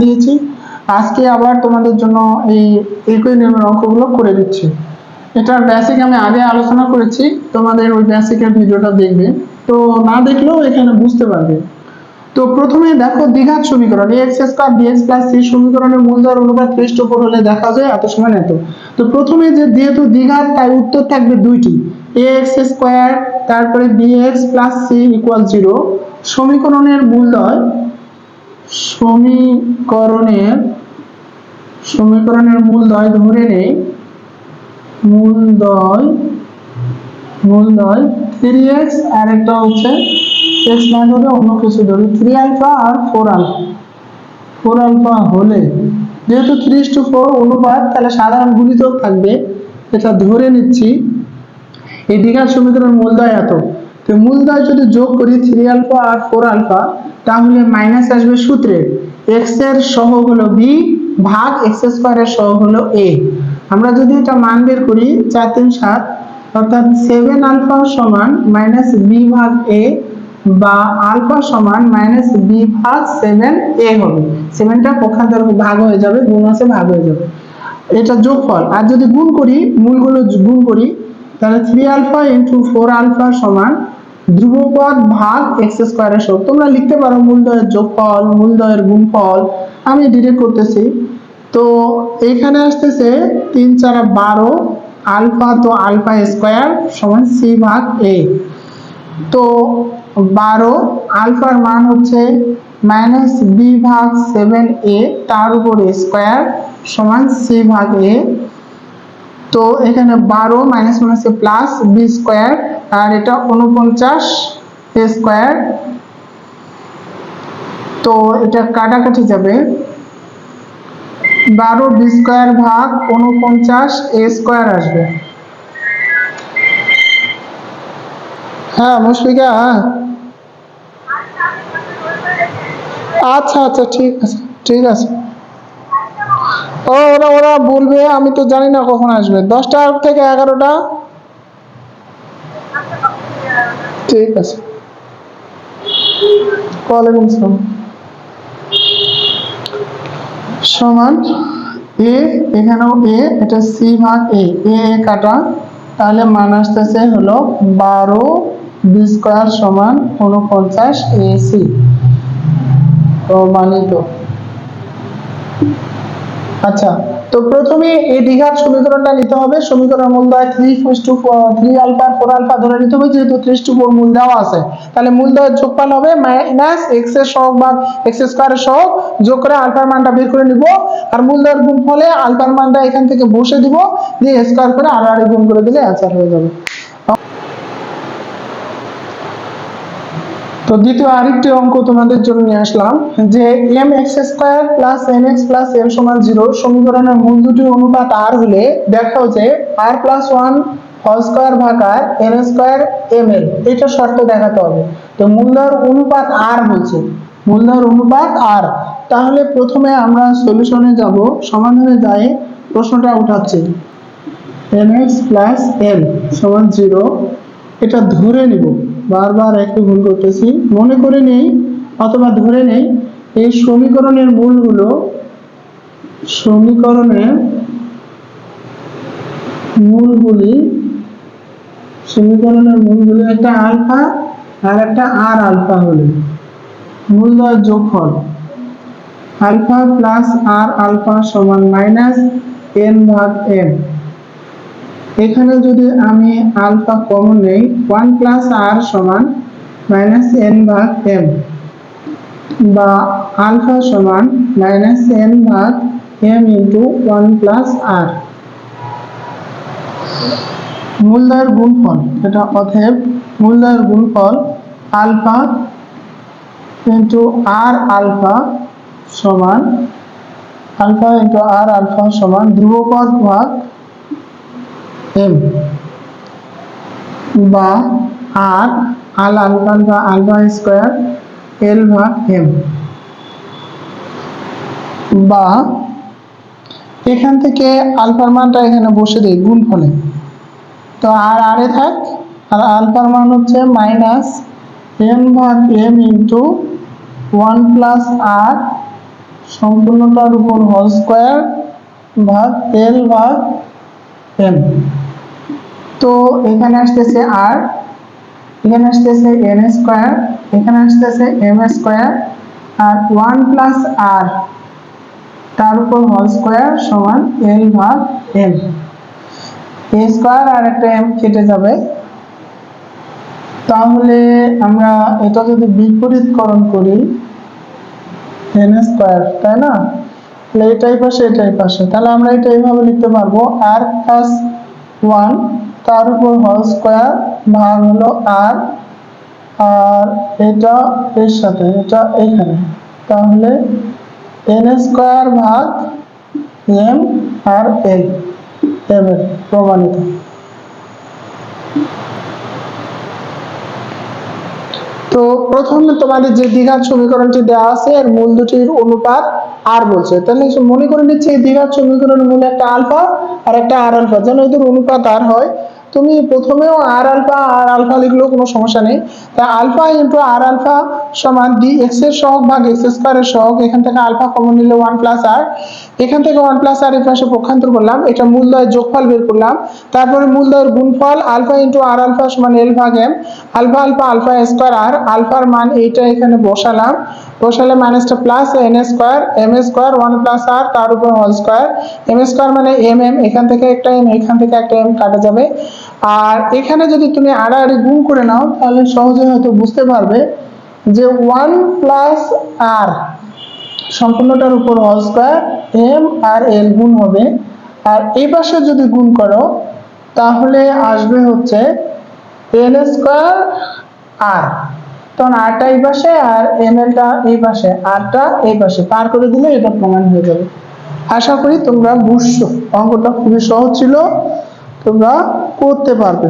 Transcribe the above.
দিয়েছি। আজকে আবার তোমাদের জন্য এই একই নিয়মের অঙ্কগুলো করে দিচ্ছি। এটার বেসিক আমি আগে আলোচনা করেছি, তোমাদের ওই বেসিকের ভিডিওটা দেখবে, তো না দেখলেও এখানে বুঝতে পারবে। তো প্রথমে দেখো দ্বিঘাত সমীকরণ ax square bx plus c সমীকরণের মূলধন অনুপাত পৃষ্ঠফল হলে দেখা যায় এত সমান এত। তো প্রথমে যেহেতু দ্বিঘাত তাই উত্তর থাকবে দুইটি, ax স্কয়ার তারপরে bx প্লাস c ইকুয়াল 0। সমীকরণের মূলদয় ধরে নেই, মূলদয় 3x আর একটা হচ্ছে x না ধরে অন্য কিছু ধরি 3 আলফা আর 4 আলফা হলে যেহেতু 3:4 অনুপাত তাহলে সাধারণ গুণিতক থাকবে, এটা ধরে নিচ্ছি। এই দ্বিঘাত সমীকরণের মূলদয় এত, তো মূলদয় যদি যোগ করি 3 আলফা আর 4 আলফা তাহলে মাইনাস আসবে সূত্রে x এর সহগ হলো b ভাগ x স্কয়ার এর সহগ হলো a। আমরা যদি এটা মান বের করি 4 3 7 অর্থাৎ 7 আলফা সমান মাইনাস b ভাগ a বা আলফা সমান মাইনাস b ভাগ 7a হবে। 7টা পক্ষান্তর ভাগ হয়ে যাবে, গুণ আছে ভাগ হয়ে যাবে, এটা যোগফল। আর যদি গুণ করি মূলগুলো গুণ করি তাহলে 3 আলফা ইনটু 4 আলফা সমান ধ্রুবপদ ভাগ x স্কয়ারের সহগ। তোমরা লিখতে পারো মূলদয়ের যোগফল, মূলদয়ের গুণফল, আমি ডিরেক্ট করতেছি। তো এইখানে আসতেছে 3 4 12 আলফা, তো আলফা স্কয়ার সমান c ভাগ a। তো 12 আলফার মান হচ্ছে মাইনাস b ভাগ 7a তার উপরে স্কয়ার সমান c ভাগ a। তো এখানে 12 মাইনাস মাইনাসে প্লাস b স্কয়ার আর এটা 49 a স্কয়ার, তো এটা কাটাকাটি যাবে, 12 b স্কয়ার ভাগ 49 a স্কয়ার আসবে। হ্যাঁ মুশফিকা, আচ্ছা আচ্ছা ঠিক আছে। ওরা বলবে, আমি তো জানি না কখন আসবে, 10টা থেকে 11টা। ঠিক আছে, ওয়ালাইকুম আসসালাম। সমান a, এখানেও a, এটা c ভাগ a, কাটা, তাহলে মান আসতেছে হলো 12 b স্কয়ার সমান 49 ac প্রমাণিত। আচ্ছা, তো প্রথমে এই দ্বিঘাত সমীকরণটা নিতে হবে। সমীকরণ মূলদয় 3 আলফা 4 আলফা ধরে নিতে হবে, যেহেতু 3:4 মূল দেওয়া আছে, তাহলে মূলদয়ের যোগফল হবে মাইনাস x এর সহগ ভাগ x স্কয়ারের সহগ যোগ করে আলফার মানটা বের করে নিব, আর মূলদয়ের গুণফলে আলফার মানটা এখান থেকে বসে দিব, দিয়ে স্কয়ার করে আর গুণ করে দিলে অ্যান্সার হয়ে যাবে। তো দ্বিতীয় আরেকটি অঙ্ক তোমাদের জন্য নিয়ে আসলাম যে mx square plus nx plus m সমান 0 সমীকরণের মূল দুটি অনুপাত r হলে দেখাও যে r প্লাস 1 হোল স্কয়ার ভাগ r n স্কয়ার ml, এটা শর্ত দেখাতে হবে। তো মূলদয়ের অনুপাত r বলছে, মূলদয়ের অনুপাত r, তাহলে প্রথমে আমরা সলিউশনে যাব, সমাধানে যাই প্রশ্নটা উঠাচ্ছি nx প্লাস m সমান 0, এটা ধরে নিব, বারবার একই ভুল করতেছি, মনে করে নেই অথবা ধরে নেই এই সমীকরণের মূলগুলো, সমীকরণের মূলগুলি একটা আলফা আর একটা আর আলফা হলে মূলদয়ের যোগফল আলফা প্লাস আর আলফা সমান মাইনাস n ভাগ m। এখানে যদি আমি আলফা কমন নেই 1 প্লাস আর সমান মাইনাস n ভাগ m, বা আলফা সমান মাইনাস n ভাগ m ইন্টু 1 প্লাস আর। মূলদয়ের গুণফল, এটা অতএব মূলদয়ের গুণফল আলফা ইন্টু আর আলফা সমান আলফা ইন্টু আর আলফা সমান ধ্রুবপদ ভাগ m, বা আর আল আলফা বা আলফা স্কয়ার l ভাগ m, বা এখান থেকে আলফার মানটা এখানে বসে দেই গুণফলে, তো আর আরে থাক, আর আলফার মান হচ্ছে মাইনাস n ভাগ m ইন্টু 1 প্লাস আর সম্পূর্ণটার উপর হোল স্কয়ার ভাগ এল ভাগ এম। তো এখানে আসতেছে আর, এখানে আসতেছে এন স্কয়ার, এখানে আসতেছে এম স্কয়ার, আর 1 প্লাস আর তার উপর হোল স্কয়ার সমান এল ভাগ এম। এ স্কয়ার আর একটা এম কেটে যাবে, তাহলে আমরা এটা যদি বিপরীতকরণ করি এন স্কয়ার, তাই না, তাহলে এটাই পাশে এটাই পাশে, তাহলে আমরা এটা এইভাবে লিখতে পারবো আর প্লাস 1 তার উপর হোল স্কয়ার ভাগ হলো আর, আর এটা এর সাথে এটা এখানে, তাহলে এন স্কয়ার ভাগ এম আর এল, এবার প্রমাণিত। তো প্রথমে তোমাদের যে দ্বিঘাত সমীকরণটি দেওয়া আছে এর মূল দুটির অনুপাত আর বলছে, তাহলে মনে করে নিচ্ছে এই দ্বিঘাত সমীকরণের মূল একটা আলফা আর একটা আর আলফা, যেন এদের অনুপাত আর হয়। তুমি প্রথমেও আর আলফা লিখলেও কোনো সমস্যা নেই। তা আলফা ইন্টু আর আলফা সমান ডি এক্স এর সহগ ভাগ এক্স স্কয়ারের সহগ, এখান থেকে আলফা কমন নিলে 1 প্লাস আর, এখান থেকে 1 প্লাস আর এর পাশে পক্ষান্তর করলাম, এটা মূলদ্বয়ের যোগফল বের করলাম, তারপরে মূলদ্বয়ের গুণফল আলফা ইন্টু আর আলফা সমান এল ভাগ M, alpha alpha alpha square R, আলফার মান এইটা এখানে বসালাম, বসালে মাইনাসটা plus N square M square 1 plus আর তার উপর হোল স্কয়ার, এম স্কয়ার মানে এম এম, এখান থেকে একটা এম এখান থেকে একটা এম কাটা যাবে। আর এখানে যদি তুমি আড়াআড়ি গুণ করে নাও তাহলে সহজে হয়তো বুঝতে পারবে যে 1 প্লাস আর সম্পূর্ণটার উপর হোল স্কয়ার এম আর এল গুণ হবে, আর এই পাশে যদি গুণ করো তাহলে আসবে হচ্ছে এন স্কয়ার আর, তখন আরটা এই পাশে আর এম এলটা এই পাশে, আরটা এই পাশে পার করে দিলে এটা প্রমাণ হয়ে যাবে। আশা করি তোমরা বুঝছো, অঙ্কটা খুবই সহজ ছিল, তোমরা করতে পারবে।